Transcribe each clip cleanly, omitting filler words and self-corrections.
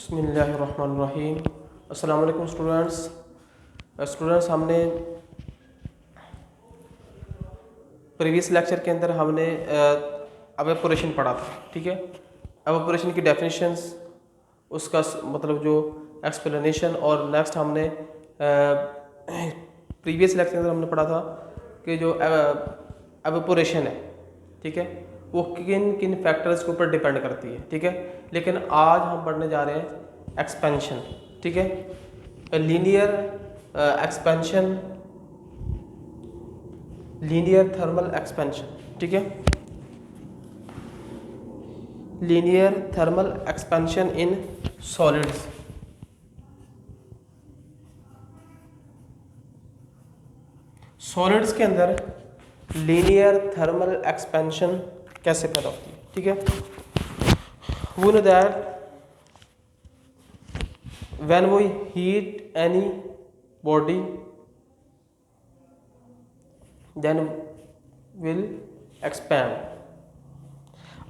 बिस्मिल्लाहिर्रहमानिर्रहीम। अस्सलाम वालेकुम स्टूडेंट्स, हमने प्रीवियस लेक्चर के अंदर हमने एवेपोरेशन पढ़ा था। ठीक है, एवेपोरेशन की डेफिनेशंस, उसका मतलब जो एक्सप्लेनेशन, और नेक्स्ट हमने प्रीवियस लेक्चर के अंदर हमने पढ़ा था कि जो एवेपोरेशन है, ठीक है, वो किन किन फैक्टर्स के ऊपर डिपेंड करती है। ठीक है, लेकिन आज हम पढ़ने जा रहे हैं एक्सपेंशन। ठीक है, linear expansion, linear thermal expansion. ठीक है, linear thermal expansion in solids. Solids के अंदर लीनियर थर्मल एक्सपेंशन कैसे पैदा होती है। ठीक है, we know that when we heat any body then will expand।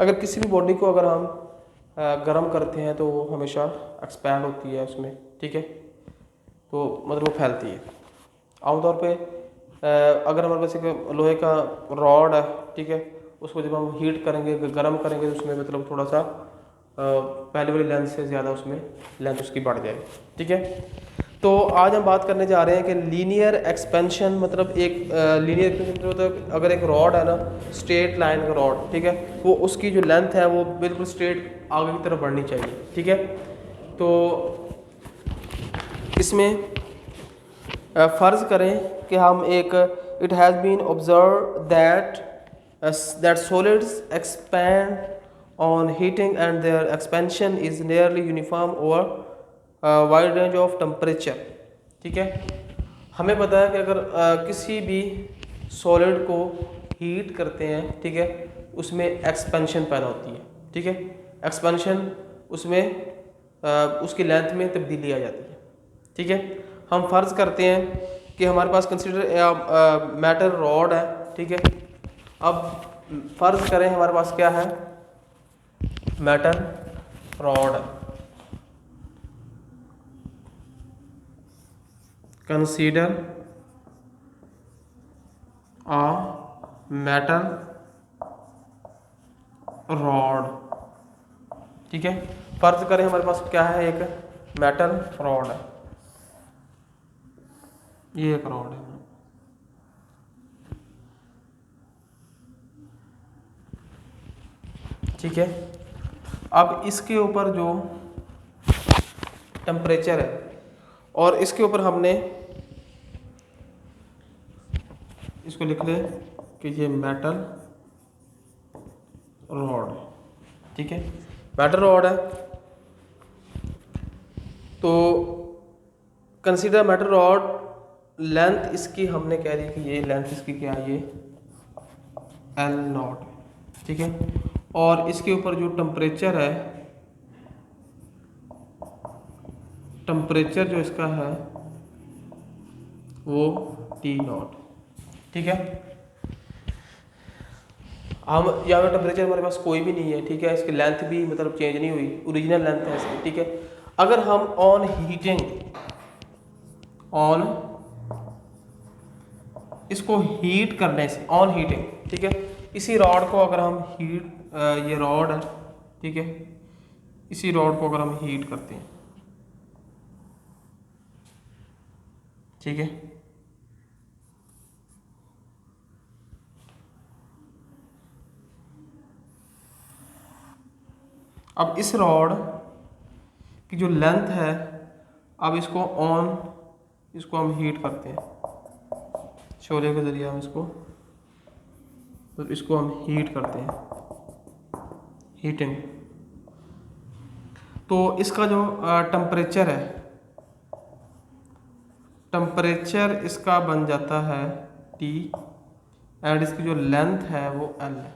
अगर किसी भी बॉडी को अगर हम गर्म करते हैं तो वो हमेशा एक्सपैंड होती है उसमें। ठीक है, तो मतलब वो फैलती है। आमतौर पे अगर हमारे पास एक लोहे का रॉड है, ठीक है, उसको जब हम हीट करेंगे, गर्म करेंगे, तो उसमें मतलब थोड़ा सा पहले वाली लेंथ से ज़्यादा उसमें लेंथ उसकी बढ़ जाएगी। ठीक है, तो आज हम बात करने जा रहे हैं कि लीनियर एक्सपेंशन मतलब एक लीनियर एक्सपेंशन मतलब अगर एक रॉड है ना, स्ट्रेट लाइन का रॉड, ठीक है, वो उसकी जो लेंथ है वो बिल्कुल स्ट्रेट आगे की तरफ बढ़नी चाहिए। ठीक है, तो इसमें फ़र्ज़ करें कि हम एक it has been observe that solids expand on heating and their expansion is nearly uniform over a wide range of temperature। ठीक है, हमें पता है कि अगर किसी भी सॉलिड को हीट करते हैं, ठीक है, उसमें एक्सपेंशन पैदा होती है। ठीक है, एक्सपेंशन उसमें उसकी लेंथ में तब्दीली आ जाती है। ठीक है, हम फ़र्ज़ करते हैं कि हमारे पास कंसिडर मेटल रॉड है। ठीक है, अब फ़र्ज़ करें हमारे पास क्या है, मेटल रॉड। कंसीडर आ मेटल रॉड। ठीक है, फर्ज करें हमारे पास क्या है, एक मेटल रॉड है, ये एक रॉड है। ठीक है, अब इसके ऊपर जो टेम्परेचर है और इसके ऊपर हमने इसको लिख ले कि ये मेटल रॉड। ठीक है, मेटल रॉड है, तो कंसीडर मेटल रॉड, लेंथ इसकी हमने कह दी कि ये लेंथ इसकी क्या है, ये L0। ठीक है, और इसके ऊपर जो टेम्परेचर है, टेम्परेचर जो इसका है वो T0। ठीक है, हम यहाँ पे टेम्परेचर हमारे पास कोई भी नहीं है। ठीक है, इसकी लेंथ भी मतलब चेंज नहीं हुई, ओरिजिनल लेंथ है इसकी। ठीक है, अगर हम ऑन हीटिंग, ऑन इसको हीट करने से, ऑन हीटिंग, ठीक है, इसी रॉड को अगर हम हीट, ये रॉड है, ठीक है, इसी रॉड को अगर हम हीट करते हैं, ठीक है, अब इस रॉड की जो लेंथ है, अब इसको हम हीट करते हैं शोले के जरिए, हम इसको हम हीट करते हैं, हीटिंग। तो इसका जो टेम्परेचर है, टेम्परेचर इसका बन जाता है T, एंड इसकी जो लेंथ है वो L है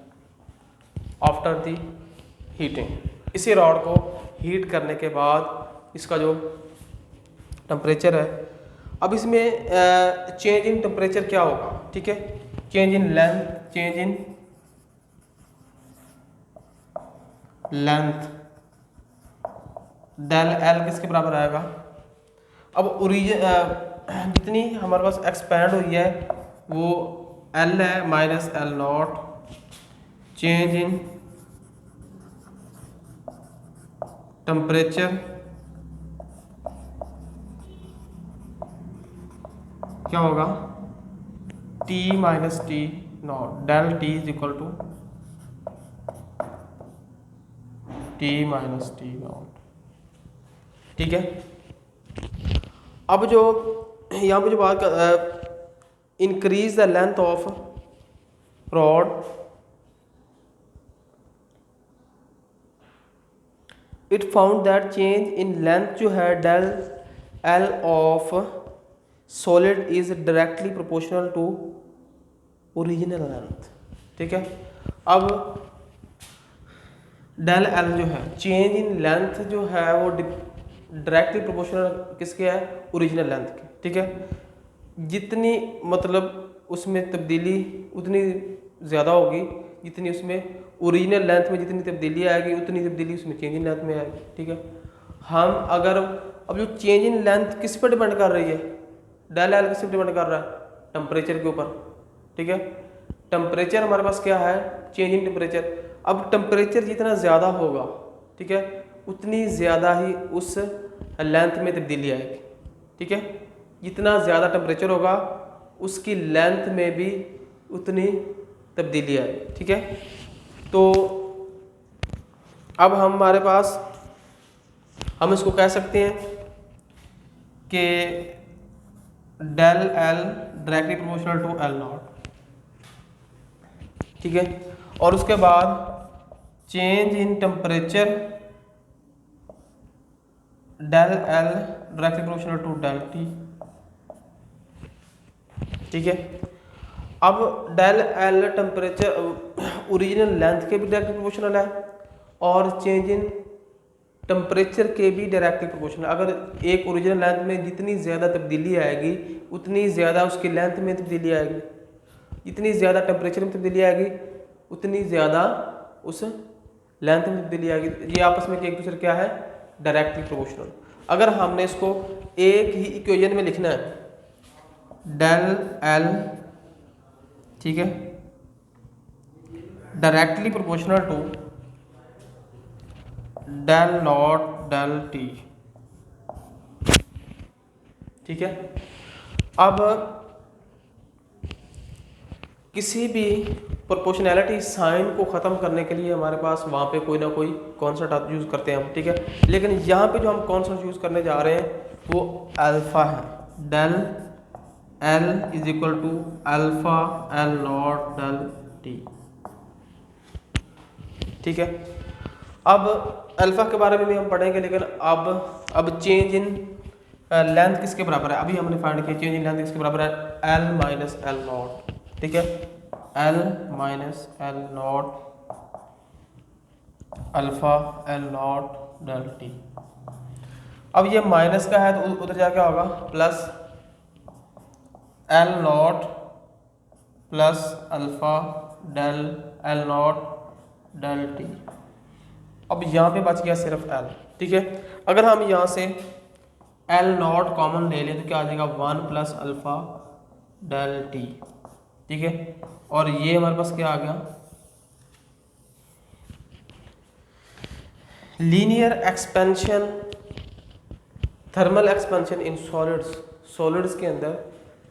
आफ्टर दी हीटिंग। इसी रॉड को हीट करने के बाद इसका जो टेम्परेचर है, अब इसमें चेंज इन टेम्परेचर क्या होगा। ठीक है, change in length del L किसके बराबर आएगा। अब ओरिजिन जितनी हमारे पास एक्सपैंड हुई है वो एल है minus L naught change in temperature क्या होगा T minus T naught del T is equal to T minus T naught. ठीक है, अब जो यहाँ पे जो बात increase the length of rod it found that change in length जो है del L of solid is directly proportional to original length. ठीक है, अब डेल एल जो है चेंज इन लेंथ जो है वो डायरेक्टली प्रोपोर्शनल किसके है, ओरिजिनल लेंथ के। ठीक है, जितनी मतलब उसमें तब्दीली उतनी ज़्यादा होगी जितनी उसमें ओरिजिनल लेंथ में जितनी तब्दीली आएगी उतनी तब्दीली उसमें चेंज इन लेंथ में आएगी। ठीक है, हम अगर अब जो चेंज इन लेंथ किस पर डिपेंड कर रही है, डेल एल किस पर डिपेंड कर रहा है, टेम्परेचर के ऊपर। ठीक है, टेम्परेचर हमारे पास क्या है, चेंज इन टेम्परेचर। अब टेम्परेचर जितना ज़्यादा होगा, ठीक है, उतनी ज़्यादा ही उस लेंथ में तब्दीली आएगी। ठीक है, जितना ज़्यादा टेम्परेचर होगा उसकी लेंथ में भी उतनी तब्दीली आएगी। ठीक है, तो अब हमारे पास हम इसको कह सकते हैं कि del L directly proportional to L not. ठीक है, और उसके बाद change in temperature del L directly proportional to del T. ठीक है, अब del L temperature original length के भी डायरेक्टली प्रोपोर्शनल है और चेंज इन टेम्परेचर के भी डायरेक्टली प्रोपोर्शनल। अगर एक ओरिजिनल लेंथ में जितनी ज़्यादा तब्दीली आएगी उतनी ज़्यादा उसकी लेंथ में तब्दीली आएगी, जितनी ज़्यादा टेम्परेचर में तब्दीली आएगी उतनी ज़्यादा उस लेंथ में तब्दीली आएगी। ये आपस में एक दूसरे क्या है, डायरेक्टली प्रोपोर्शनल। अगर हमने इसको एक ही इक्वेशन में लिखना है, डेल एल, ठीक है, directly proportional to del naught del T. ठीक है, अब किसी भी प्रोपोर्शनैलिटी साइन को ख़त्म करने के लिए हमारे पास वहाँ पे कोई ना कोई कॉन्सेप्ट यूज़ करते हैं हम। ठीक है, लेकिन यहाँ पे जो हम कॉन्सेप्ट यूज़ करने जा रहे हैं वो अल्फ़ा है। Del L is equal to alpha L not del T. ठीक है, अब अल्फ़ा के बारे में भी हम पढ़ेंगे, लेकिन अब चेंज इन लेंथ किसके बराबर है, अभी हमने फाइंड किया चेंज इन लेंथ किसके बराबर है, एल माइनस एल नॉट। ठीक है, L minus L naught alpha L not del T. अब ये माइनस का है तो उधर जा क्या होगा, plus L naught plus alpha del L not del T. अब यहाँ पे बच गया सिर्फ एल। ठीक है, अगर हम यहाँ से एल नॉट कॉमन ले लें तो क्या आ जाएगा, 1 प्लस अल्फ़ा डेल टी। ठीक है, और ये हमारे पास क्या आ गया, linear expansion, thermal expansion in solids. Solids के अंदर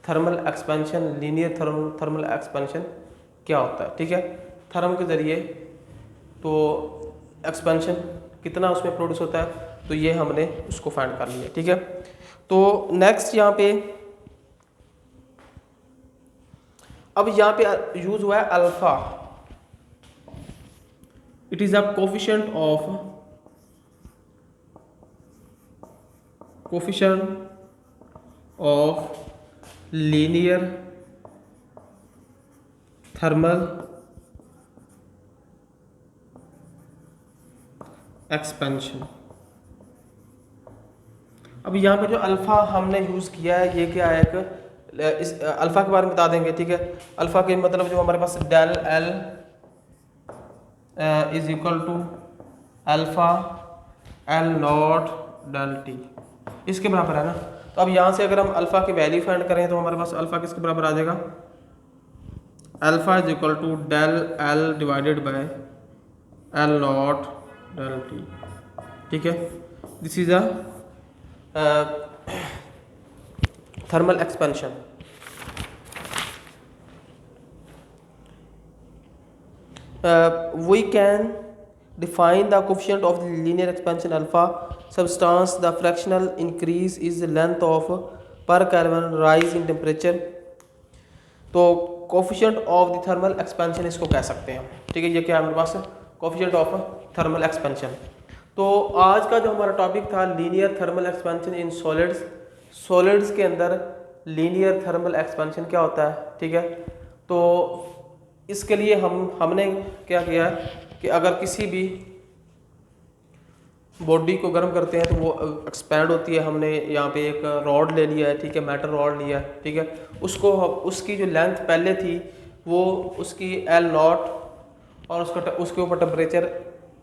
thermal expansion, linear thermal expansion क्या होता है। ठीक है, थर्म के ज़रिए तो एक्सपेंशन कितना उसमें प्रोड्यूस होता है, तो ये हमने उसको फाइंड कर लिया। ठीक है, तो नेक्स्ट यहाँ पे अब यहाँ पे यूज हुआ है alpha. It is a coefficient of linear thermal expansion. अब यहाँ पे जो अल्फ़ा हमने यूज़ किया है ये क्या है, एक इस अल्फ़ा के बारे में बता देंगे। ठीक है, अल्फ़ा के मतलब जो हमारे पास del L is equal to alpha L not del T इसके बराबर है ना। तो अब यहाँ से अगर हम अल्फ़ा की वैल्यू फाइंड करें तो हमारे पास अल्फ़ा किसके बराबर आ जाएगा, alpha is equal to del L divided by L not del T. ठीक है, this is a thermal expansion. We can define the coefficient of the linear expansion alpha substance. The fractional increase is the length of per Kelvin rise in temperature. तो coefficient of the thermal expansion इसको कह सकते हैं। ठीक है, ये क्या है हमारे पास, कोफिशिएंट ऑफ थर्मल एक्सपेंशन। तो आज का जो हमारा टॉपिक था linear thermal expansion in solids. Solids के अंदर लीनियर थर्मल एक्सपेंशन क्या होता है। ठीक है, तो इसके लिए हमने क्या किया कि अगर किसी भी बॉडी को गर्म करते हैं तो वो एक्सपैंड होती है। हमने यहाँ पे एक रॉड ले लिया है, ठीक है, मेटल रॉड लिया है। ठीक है, उसको उसकी जो लेंथ पहले थी वो उसकी एल नॉट और उसके ऊपर टेम्परेचर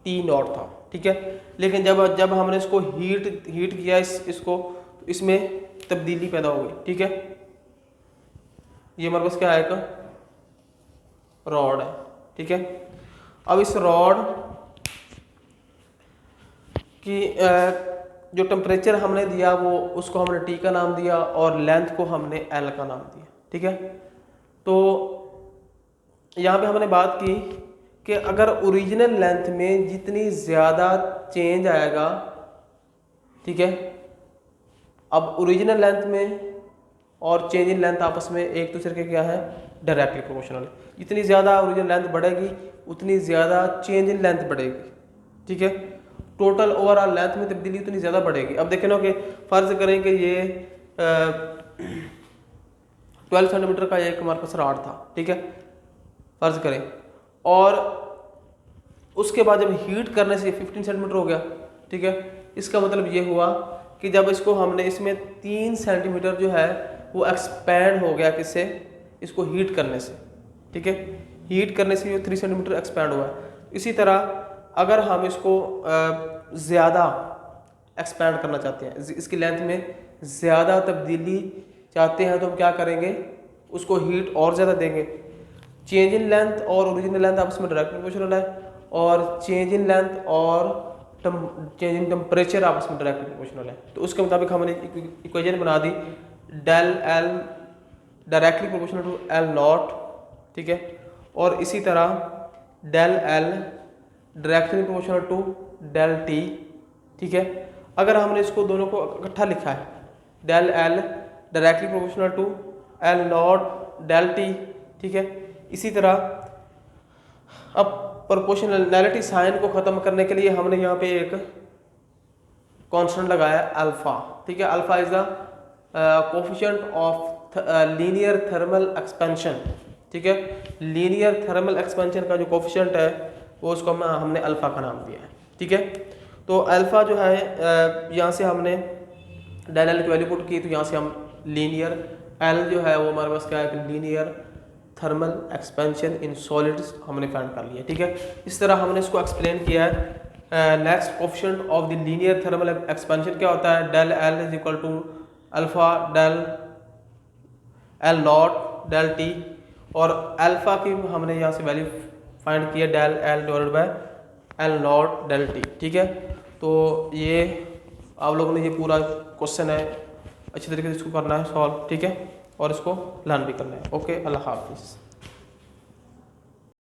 टी नॉट था। ठीक है, लेकिन जब हमने इसको हीट किया इसको तो इसमें तब्दीली पैदा हो गई। ठीक है, ये हमारे पास क्या है, एक रॉड है। ठीक है, अब इस रॉड कि जो टेम्परेचर हमने दिया वो उसको हमने टी का नाम दिया और लेंथ को हमने एल का नाम दिया। ठीक है, तो यहाँ पे हमने बात की कि अगर ओरिजिनल लेंथ में जितनी ज़्यादा चेंज आएगा, ठीक है, अब ओरिजिनल लेंथ में और चेंज इन लेंथ आपस में एक दूसरे के क्या है, डायरेक्टली प्रोपोर्शनल। जितनी ज़्यादा ओरिजिनल लेंथ बढ़ेगी उतनी ज़्यादा चेंज इन लेंथ बढ़ेगी। ठीक है, टोटल ओवरऑल लेंथ में तब्दीली उतनी ज़्यादा बढ़ेगी। अब देखें ना कि फ़र्ज़ करें कि ये 12 सेंटीमीटर का एक हमारे पास रॉड था। ठीक है, फ़र्ज़ करें, और उसके बाद जब हीट करने से 15 सेंटीमीटर हो गया। ठीक है, इसका मतलब ये हुआ कि जब इसको हमने इसमें 3 सेंटीमीटर जो है वो एक्सपैंड हो गया, किससे, इसको हीट करने से। ठीक है, हीट करने से ये 3 सेंटीमीटर एक्सपैंड हुआ। इसी तरह अगर हम इसको ज़्यादा एक्सपैंड करना चाहते हैं, इसकी लेंथ में ज़्यादा तब्दीली चाहते हैं, तो हम क्या करेंगे, उसको हीट और ज़्यादा देंगे। चेंज इन लेंथ और ओरिजिनल लेंथ आपस में डायरेक्ट प्रोपोर्शनल है, और चेंज इन लेंथ और चेंज इन टेम्परेचर आपस में डायरेक्ट प्रोपोर्शनल है। तो उसके मुताबिक हमने इक्वेशन बना दी, del L directly proportional to L not. ठीक है, और इसी तरह del L directly proportional to del T. ठीक है, अगर हमने इसको दोनों को इकट्ठा लिखा है, del L directly proportional to L not del T. ठीक है, इसी तरह अब प्रोपोर्शनैलिटी साइन को ख़त्म करने के लिए हमने यहाँ पे एक कांस्टेंट लगाया अल्फ़ा। ठीक है, alpha is the coefficient of linear thermal expansion. ठीक है, लीनियर थर्मल एक्सपेंशन का जो कोफिशिएंट है वो उसको हमने अल्फ़ा का नाम दिया है। ठीक है, तो अल्फ़ा जो है यहाँ से हमने डेल एल की वैल्यू पुट की, तो यहाँ से हम लीनियर एल जो है वो हमारे पास क्या है, linear thermal expansion in solids हमने फाइंड कर लिया। ठीक है, इस तरह हमने इसको एक्सप्लेन किया है। Next coefficient of the linear thermal expansion क्या होता है, del L is equal to alpha del L not del T, और अल्फ़ा की हमने यहाँ से वैल्यू फाइंड किया del L divided by L not del T. ठीक है, तो ये आप लोगों ने ये पूरा क्वेश्चन है अच्छी तरीके से इसको करना है सॉल्व। ठीक है, और इसको लर्न भी करना है। ओके, अल्लाह हाफिज़।